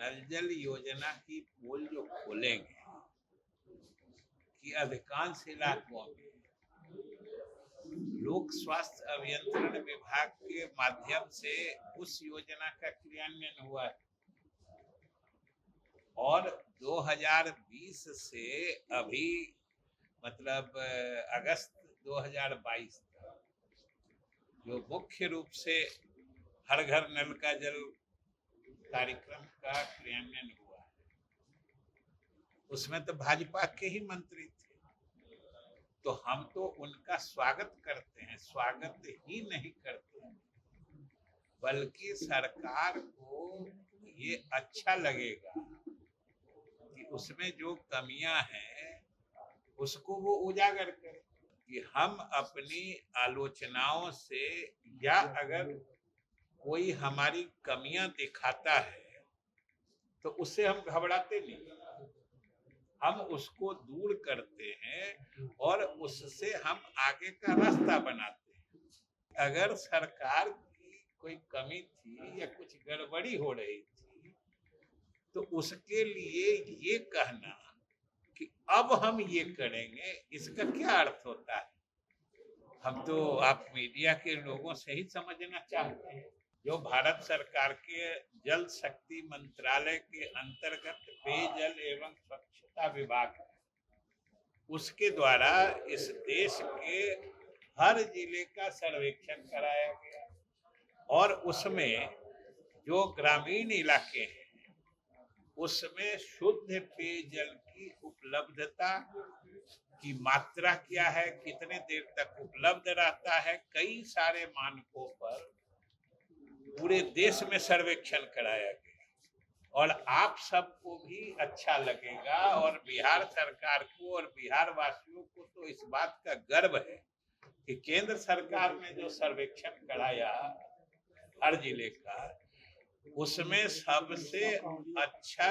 नल जल योजना की पोल जो खोलेंगे कि अधिकांश इलाकों में लोक स्वास्थ्य अभियंत्रण विभाग के माध्यम से उस योजना का क्रियान्वयन हुआ है और 2020 से अभी मतलब अगस्त 2022 तक जो मुख्य रूप से हर घर नल का जल कार्यक्रम का क्रियान्वयन हुआ है उसमें तो भाजपा के ही मंत्री थे, तो हम तो उनका स्वागत करते हैं, स्वागत ही नहीं करते हैं, बल्कि सरकार को ये अच्छा लगेगा कि उसमें जो कमियां हैं उसको वो उजागर करे कि हम अपनी आलोचनाओं से या अगर कोई हमारी कमियां दिखाता है तो उससे हम घबराते नहीं, हम उसको दूर करते हैं और उससे हम आगे का रास्ता बनाते हैं। अगर सरकार की कोई कमी थी या कुछ गड़बड़ी हो रही थी तो उसके लिए ये कहना कि अब हम ये करेंगे, इसका क्या अर्थ होता है? हम तो आप मीडिया के लोगों से ही समझना चाहते हैं। जो भारत सरकार के जल शक्ति मंत्रालय के अंतर्गत पेयजल एवं स्वच्छता विभाग है, उसके द्वारा इस देश के हर जिले का सर्वेक्षण कराया गया और उसमें जो ग्रामीण इलाके हैं उसमें शुद्ध पेयजल की उपलब्धता की मात्रा क्या है, कितने देर तक उपलब्ध रहता है, कई सारे मानकों पर पूरे देश में सर्वेक्षण कराया गया और आप सबको भी अच्छा लगेगा और बिहार सरकार को और बिहार वासियों को तो इस बात का गर्व है कि केंद्र सरकार ने जो सर्वेक्षण कराया हर जिले का उसमें सबसे अच्छा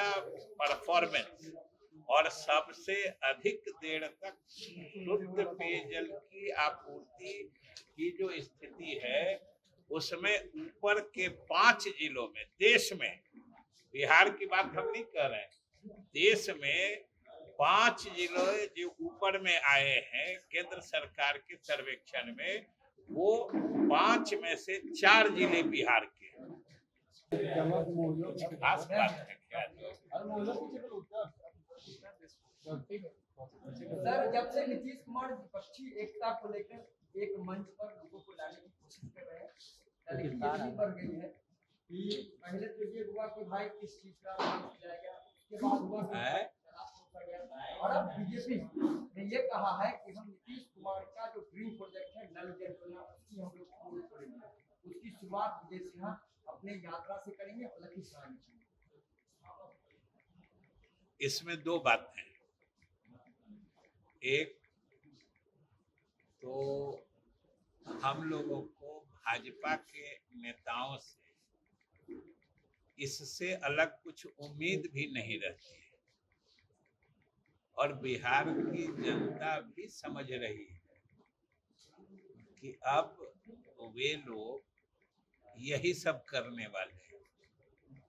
परफॉर्मेंस और सबसे अधिक देर तक शुद्ध पेयजल की आपूर्ति की जो स्थिति है उसमें ऊपर के 5 जिलों में, देश में, बिहार की बात हम नहीं कर रहे हैं, देश में 5 जिलों जो ऊपर में आए हैं केंद्र सरकार के सर्वेक्षण में, वो 5 में से 4 जिले बिहार के खास बात है क्या? सर, जब से नीतीश कुमार विपक्षी एकता को लेकर एक मंच पर लोगों को लाने की कोशिश कर रहे हैं, ये बढ़ गई है कि पहले तो ये हुआ कि भाई किस चीज का नाम जाएगा, उसके बाद हुआ और अब बीजेपी ने ये कहा है कि हम नीतीश कुमार का जो ड्रीम प्रोजेक्ट है नल जल योजना उसकी हम लोग पूर्ण करेंगे, उसकी शुरुआत विजय सिन्हा अपने यात्रा से करेंगे और लखीसराय में। इसमें दो बातें हैं, एक तो हम लोगों को भाजपा के नेताओं से इससे अलग कुछ उम्मीद भी नहीं रहती है और बिहार की जनता भी समझ रही है कि अब वे लोग यही सब करने वाले हैं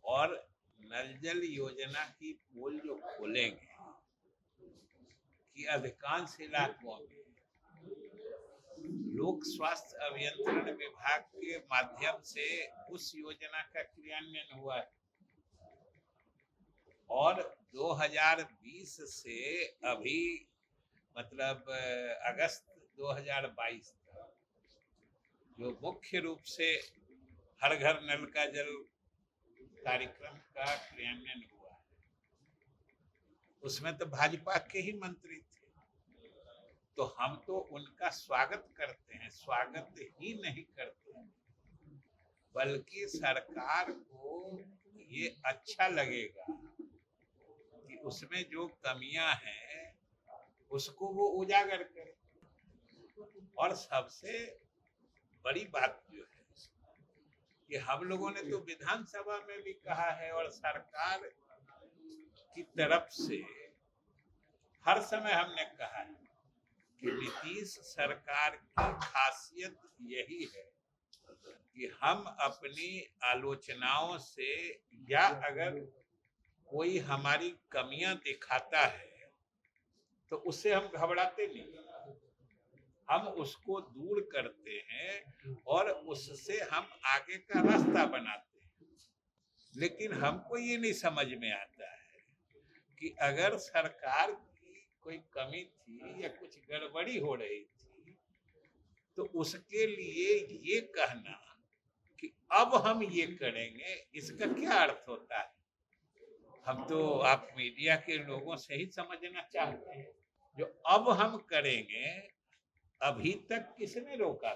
और नल जल योजना की पोल जो खोलेंगे कि अधिकांश इलाकों में लोक स्वास्थ्य अभियंत्रण विभाग के माध्यम से उस योजना का क्रियान्वयन हुआ है और 2020 से अभी मतलब अगस्त 2022 तक जो मुख्य रूप से हर घर नल का जल कार्यक्रम का क्रियान्वयन हुआ है उसमें तो भाजपा के ही मंत्री थे, तो हम तो उनका स्वागत करते हैं, स्वागत ही नहीं करते हैं, बल्कि सरकार को ये अच्छा लगेगा कि उसमें जो कमियां हैं उसको वो उजागर करे और सबसे बड़ी बात जो है कि हम लोगों ने तो विधानसभा में भी कहा है और सरकार की तरफ से हर समय हमने कहा है कि नीतीश सरकार की खासियत यही है कि हम अपनी आलोचनाओं से या अगर कोई हमारी कमियां दिखाता है तो उससे हम घबराते नहीं, हम उसको दूर करते हैं और उससे हम आगे का रास्ता बनाते हैं। लेकिन हमको ये नहीं समझ में आता है कि अगर सरकार की कोई कमी थी या कुछ गड़बड़ी हो रही थी तो उसके लिए ये कहना कि अब हम ये करेंगे, इसका क्या अर्थ होता है? हम तो आप मीडिया के लोगों से ही समझना चाहते हैं। जो अब हम करेंगे, अभी तक किसने रोका?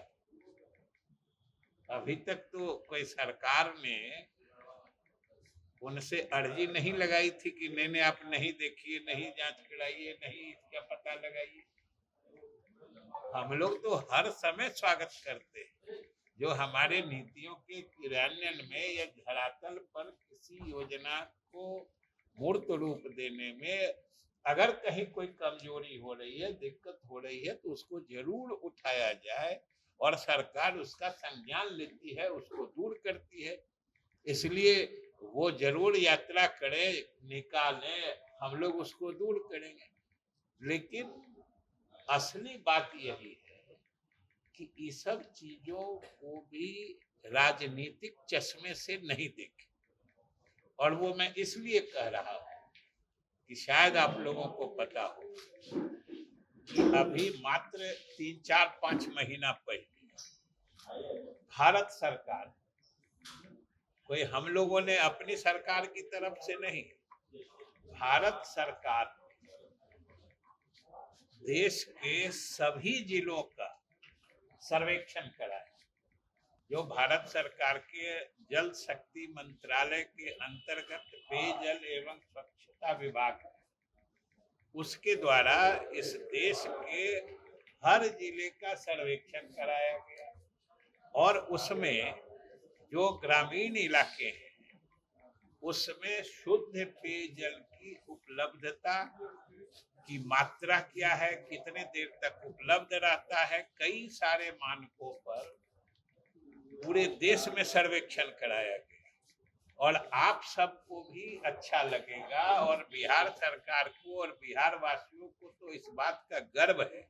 अभी तक तो कोई सरकार ने उनसे अर्जी नहीं लगाई थी कि नहीं आप नहीं देखिए, नहीं जांच कराइए, नहीं इसका पता लगाइए। हम लोग तो हर समय स्वागत करते हैं जो हमारे नीतियों के क्रियान्वयन में या धरातल पर किसी योजना को मूर्त रूप देने में अगर कहीं कोई कमजोरी हो रही है, दिक्कत हो रही है, तो उसको जरूर उठाया जाए और सरकार उसका संज्ञान लेती है, उसको दूर करती है। इसलिए वो जरूर यात्रा करे, निकाले, हम लोग उसको दूर करेंगे। लेकिन असली बात यही है कि ये सब चीजों को भी राजनीतिक चश्मे से नहीं देखें। और वो मैं इसलिए कह रहा हूं कि शायद आप लोगों को पता हो कि अभी मात्र 3-4-5 महीना पहले भारत सरकार, कोई हम लोगों ने अपनी सरकार की तरफ से नहीं, भारत सरकार देश के सभी जिलों का सर्वेक्षण कराया। जो भारत सरकार के जल शक्ति मंत्रालय के अंतर्गत पेयजल एवं स्वच्छता विभाग है, उसके द्वारा इस देश के हर जिले का सर्वेक्षण कराया गया और उसमें जो ग्रामीण इलाके हैं उसमें शुद्ध पेयजल की उपलब्धता की मात्रा क्या है, कितने देर तक उपलब्ध रहता है, कई सारे मानकों पर पूरे देश में सर्वेक्षण कराया गया। और आप सबको भी अच्छा लगेगा और बिहार सरकार को और बिहार वासियों को तो इस बात का गर्व है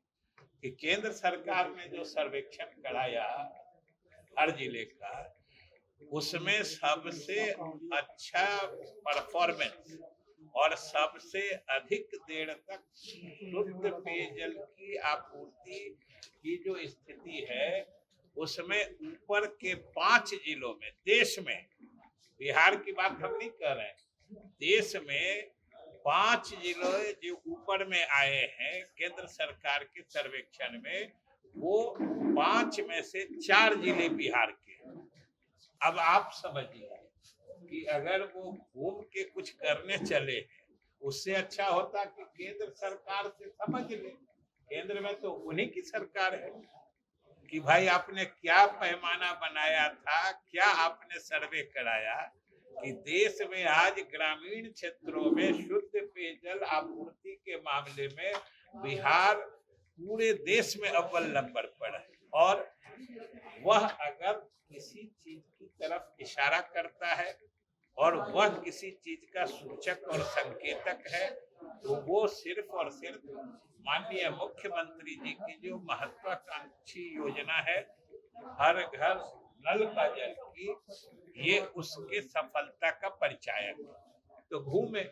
कि केंद्र सरकार ने जो सर्वेक्षण कराया हर जिले का, उसमें सबसे अच्छा परफॉर्मेंस और सबसे अधिक देर तक शुद्ध पेयजल की आपूर्ति की जो स्थिति है, उसमें ऊपर के 5 जिलों में, देश में, बिहार की बात हम नहीं कर रहे हैं, देश में 5 जिलों जो ऊपर में आए हैं केंद्र सरकार के सर्वेक्षण में, वो 5 में से 4 जिले बिहार के। अब आप समझिए कि अगर वो घूम के कुछ करने चले, उससे अच्छा होता कि केंद्र सरकार से समझ ले। केंद्र में तो उन्हीं की सरकार है कि भाई आपने क्या पैमाना बनाया था, क्या आपने सर्वे कराया कि देश में आज ग्रामीण क्षेत्रों में शुद्ध पेयजल आपूर्ति के मामले में बिहार पूरे देश में अव्वल नंबर पर है। और वह अगर किसी चीज की तरफ इशारा करता है और वह किसी चीज का सूचक और संकेतक है, तो वो सिर्फ और सिर्फ माननीय मुख्यमंत्री जी की जो महत्वाकांक्षी योजना है हर घर नल का जल की, ये उसके सफलता का परिचायक है। तो घूमे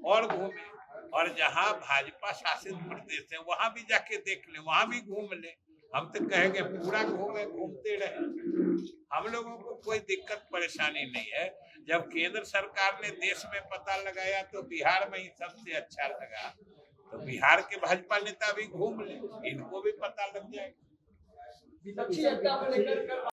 और घूमे, और जहां भाजपा शासित प्रदेश है वहां भी जाके देख ले, वहां भी घूम ले। हम तो कहेंगे पूरा घूमे, घूमते रहे, हम लोगों को कोई दिक्कत परेशानी नहीं है। जब केंद्र सरकार ने देश में पता लगाया तो बिहार में ही सबसे अच्छा लगा, तो बिहार के भाजपा नेता भी घूम ले, इनको भी पता लग जाएगा।